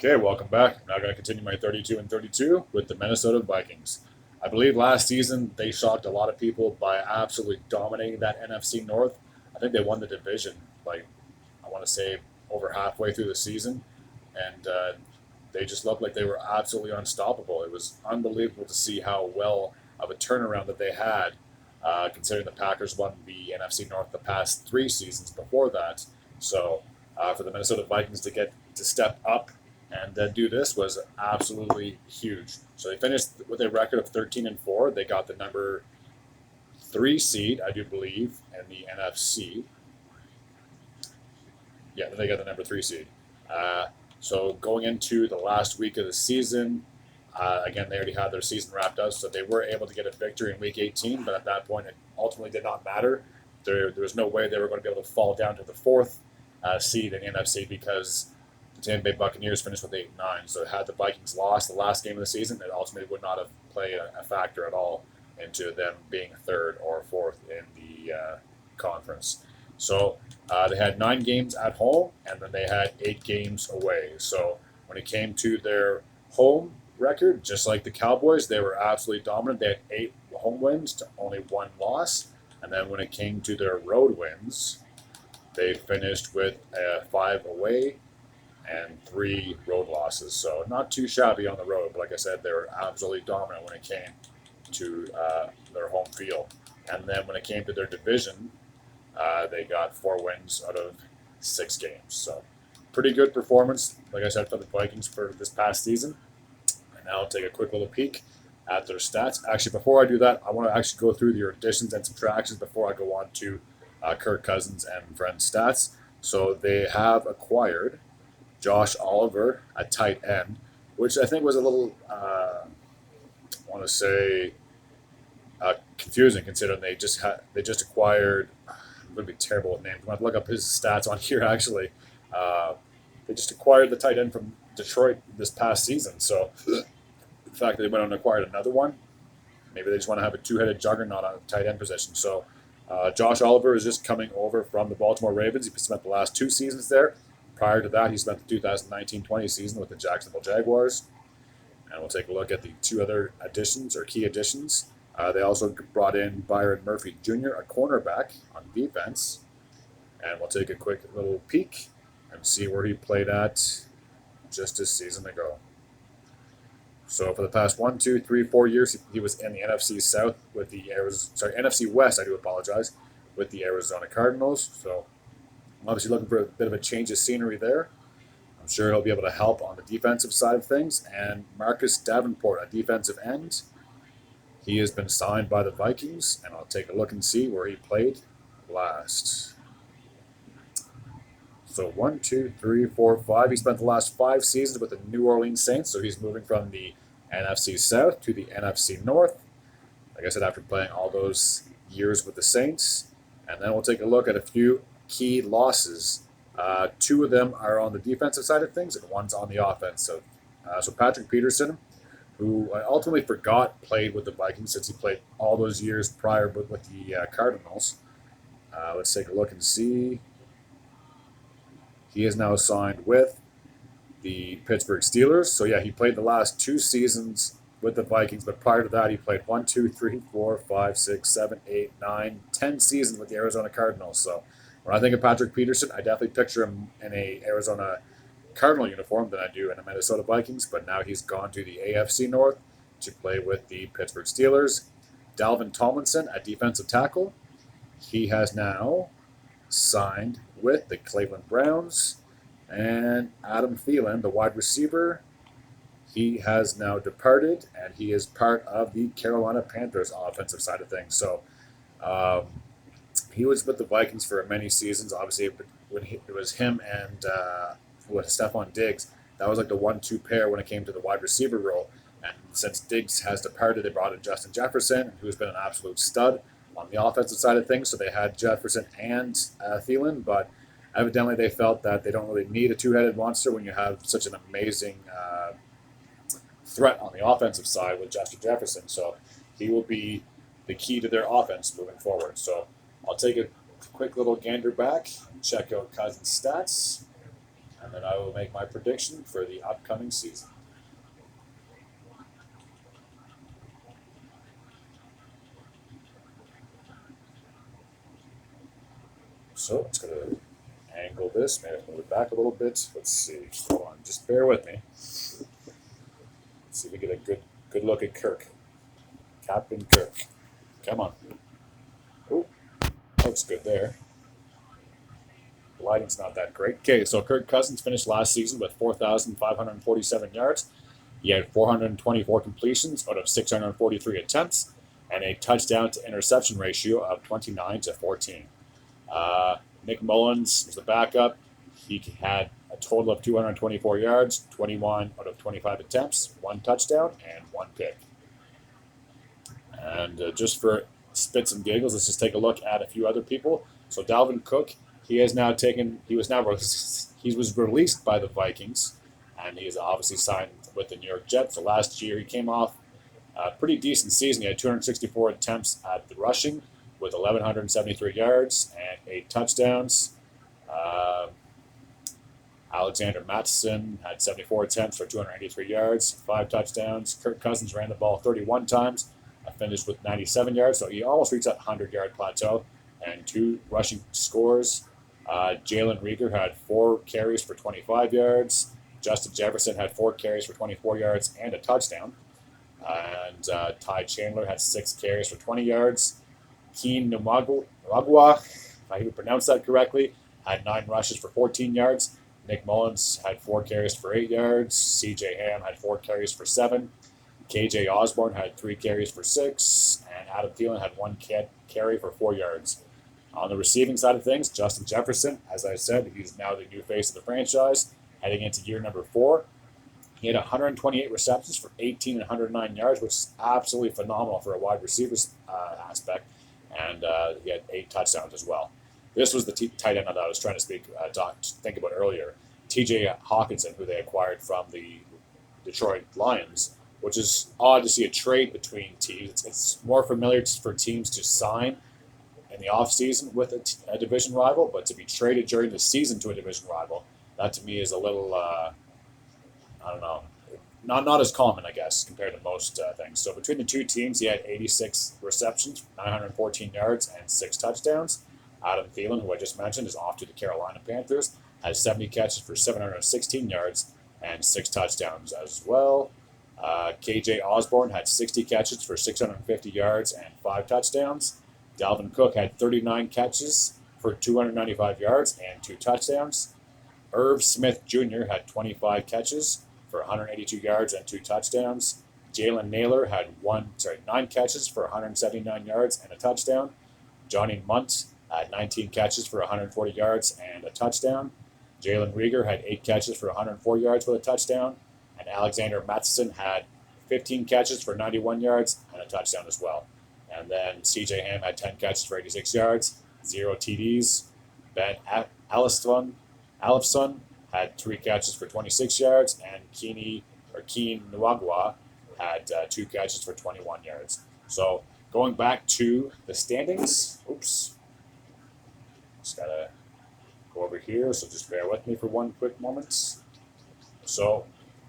Okay, welcome back. I'm now going to continue my 32 and 32 with the Minnesota Vikings. I believe last season they shocked a lot of people by absolutely dominating that NFC North. I think they won the division, like, I want to say, over halfway through the season, and they just looked like they were absolutely unstoppable. It was unbelievable to see how well of a turnaround that they had, considering the Packers won the NFC North the past 3 seasons before that. So for the Minnesota Vikings to get to step up and do this was absolutely huge. So they finished with a record of 13-4. They got the number 3 seed, I do believe, in the NFC. Yeah, they got the number 3 seed. Uh, so going into the last week of the season, again, they already had their season wrapped up, so they were able to get a victory in week 18, but at that point, it ultimately did not matter. There was no way they were going to be able to fall down to the fourth seed in the NFC because the Tampa Bay Buccaneers finished with 8-9. So had the Vikings lost the last game of the season, it ultimately would not have played a factor at all into them being third or fourth in the conference. So they had 9 games at home, and then they had 8 games away. So when it came to their home record, just like the Cowboys, they were absolutely dominant. They had 8 home wins to only 1 loss. And then when it came to their road wins, they finished with 5 away and 3 road losses. So not too shabby on the road, but like I said, they were absolutely dominant when it came to their home field. And then when it came to their division, they got 4 wins out of 6 games. So pretty good performance, like I said, for the Vikings for this past season. And now I'll take a quick little peek at their stats. Actually, before I do that, I want to actually go through their additions and subtractions before I go on to Kirk Cousins and friends stats. So they have acquired Josh Oliver at tight end, which I think was a little, I want to say, confusing considering they just acquired. I'm going to be terrible with names. I'm going to look up his stats on here. Actually, uh, they just acquired the tight end from Detroit this past season. So the fact that they went out and acquired another one, maybe they just want to have a two-headed juggernaut on the tight end position. So Josh Oliver is just coming over from the Baltimore Ravens. He spent the last 2 seasons there. Prior to that, he spent the 2019-20 season with the Jacksonville Jaguars. And we'll take a look at the 2 other additions or key additions. They also brought in Byron Murphy Jr., a cornerback on defense. And we'll take a quick little peek and see where he played at just this season ago. So for the past 1, 2, 3, 4 years, he was in the NFC South with the NFC West. I do apologize, with the Arizona Cardinals. So I'm obviously looking for a bit of a change of scenery there. I'm sure he'll be able to help on the defensive side of things. And Marcus Davenport, a defensive end, he has been signed by the Vikings, and I'll take a look and see where he played last. So 1, 2, 3, 4, 5. He spent the last 5 seasons with the New Orleans Saints, so he's moving from the NFC South to the NFC North. Like I said, after playing all those years with the Saints. And then we'll take a look at a few key losses. 2 of them are on the defensive side of things, and one's on the offense. So Patrick Peterson, who I ultimately forgot played with the Vikings since he played all those years prior with the Cardinals. Let's take a look and see. He is now signed with the Pittsburgh Steelers. So yeah, he played the last 2 seasons with the Vikings, but prior to that, he played 1, 2, 3, 4, 5, 6, 7, 8, 9, 10 seasons with the Arizona Cardinals. So when I think of Patrick Peterson, I definitely picture him in a Arizona Cardinal uniform than I do in a Minnesota Vikings, but now he's gone to the AFC North to play with the Pittsburgh Steelers. Dalvin Tomlinson at defensive tackle. He has now signed with the Cleveland Browns. And Adam Thielen, the wide receiver, he has now departed, and he is part of the Carolina Panthers offensive side of things. So he was with the Vikings for many seasons. Obviously, when it was him and with Stephon Diggs, that was like the 1-2 pair when it came to the wide receiver role. And since Diggs has departed, they brought in Justin Jefferson, who's been an absolute stud on the offensive side of things. So they had Jefferson and Thielen, but evidently they felt that they don't really need a two-headed monster when you have such an amazing threat on the offensive side with Justin Jefferson. So he will be the key to their offense moving forward. So I'll take a quick little gander back and check out Cousins' stats. and then I will make my prediction for the upcoming season. So it's going to angle this, maybe move it back a little bit. Let's see. Hold on, just bear with me. Let's see if we get a good look at Kirk. Captain Kirk. Come on. Oh, looks good there. The lighting's not that great. Okay, so Kirk Cousins finished last season with 4,547 yards. He had 424 completions out of 643 attempts and a touchdown to interception ratio of 29-14. Nick Mullins was the backup. He had a total of 224 yards, 21 out of 25 attempts, one touchdown, and one pick. And just for spits and giggles, let's just take a look at a few other people. So Dalvin Cook, he was released by the Vikings, and he is obviously signed with the New York Jets. So last year he came off a pretty decent season. He had 264 attempts at the rushing with 1,173 yards and 8 touchdowns. Alexander Mattison had 74 attempts for 283 yards, 5 touchdowns. Kirk Cousins ran the ball 31 times, finished with 97 yards, so he almost reached that 100-yard plateau, and 2 rushing scores. Jalen Reagor had 4 carries for 25 yards. Justin Jefferson had 4 carries for 24 yards and a touchdown. And Ty Chandler had 6 carries for 20 yards. Keen Nwagwa, if I even pronounce that correctly, had 9 rushes for 14 yards. Nick Mullins had 4 carries for 8 yards. CJ Ham had 4 carries for 7. KJ Osborne had 3 carries for 6. And Adam Thielen had 1 carry for 4 yards. On the receiving side of things, Justin Jefferson, as I said, he's now the new face of the franchise, heading into year number 4. He had 128 receptions for 18 and 109 yards, which is absolutely phenomenal for a wide receiver aspect. And he had 8 touchdowns as well. This was the tight end that I was trying to think about earlier. TJ Hawkinson, who they acquired from the Detroit Lions, which is odd to see a trade between teams. It's more familiar for teams to sign in the offseason with a division rival, but to be traded during the season to a division rival, that to me is a little, I don't know, not as common, I guess, compared to most things. So between the two teams, he had 86 receptions, 914 yards, and 6 touchdowns. Adam Thielen, who I just mentioned, is off to the Carolina Panthers, has 70 catches for 716 yards and 6 touchdowns as well. KJ Osborne had 60 catches for 650 yards and 5 touchdowns. Dalvin Cook had 39 catches for 295 yards and 2 touchdowns. Irv Smith Jr. had 25 catches for 182 yards and 2 touchdowns. Jalen Naylor had 9 catches for 179 yards and a touchdown. Johnny Munt had 19 catches for 140 yards and a touchdown. Jalen Reagor had 8 catches for 104 yards with a touchdown. And Alexander Mattison had 15 catches for 91 yards and a touchdown as well. And then CJ Ham had 10 catches for 86 yards, 0 TDs. Ben Alifson had 3 catches for 26 yards, and Keen Nwagwa had 2 catches for 21 yards. So going back to the standings, just gotta go over here, so just bear with me for one quick moment. So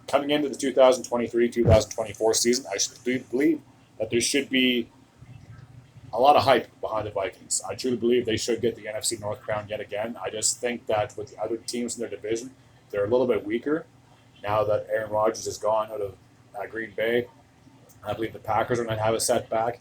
coming into the 2023-2024 season, I believe that there should be a lot of hype behind the Vikings. I truly believe they should get the NFC North crown yet again. I just think that with the other teams in their division, they're a little bit weaker. Now that Aaron Rodgers is gone out of Green Bay, I believe the Packers are going to have a setback.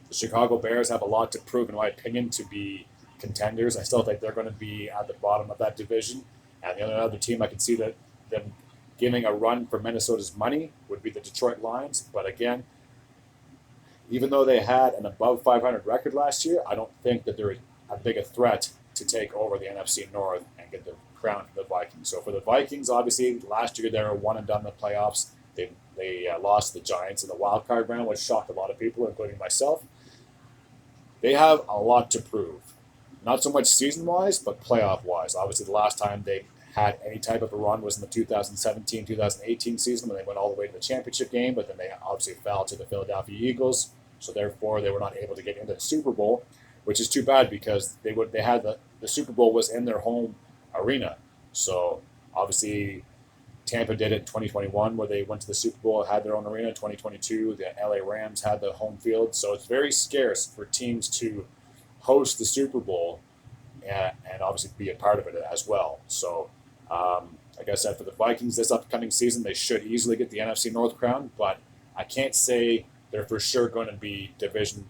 The Chicago Bears have a lot to prove, in my opinion, to be contenders. I still think they're going to be at the bottom of that division. And the only other team I can see that them giving a run for Minnesota's money would be the Detroit Lions. But again, even though they had an above 500 record last year, I don't think that they're a big a threat to take over the NFC North and get the crown for the Vikings. So for the Vikings, obviously, last year they were one and done in the playoffs. They lost the Giants in the wild card round, which shocked a lot of people, including myself. They have a lot to prove. Not so much season-wise, but playoff-wise. Obviously, the last time they had any type of a run was in the 2017-2018 season when they went all the way to the championship game, but then they obviously fell to the Philadelphia Eagles. So therefore, they were not able to get into the Super Bowl, which is too bad because they had the Super Bowl was in their home arena. So Obviously, Tampa did it in 2021 where they went to the Super Bowl, had their own arena. 2022, the LA Rams had the home field. So it's very scarce for teams to host the Super Bowl and obviously be a part of it as well. So, like I said, for the Vikings this upcoming season, they should easily get the NFC North crown, but I can't say they're for sure going to be division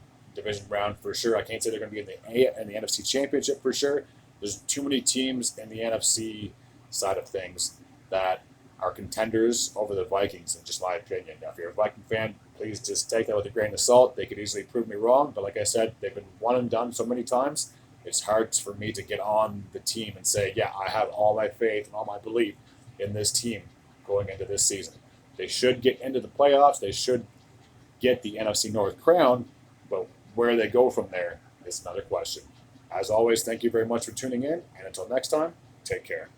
round for sure. I can't say they're going to be in the NFC Championship for sure. There's too many teams in the NFC side of things that are contenders over the Vikings, in just my opinion. Now, if you're a Viking fan, please just take that with a grain of salt. They could easily prove me wrong, but like I said, they've been one and done so many times. It's hard for me to get on the team and say, yeah, I have all my faith and all my belief in this team going into this season. They should get into the playoffs. They should get the NFC North crown, but where they go from there is another question. As always, thank you very much for tuning in, and until next time, take care.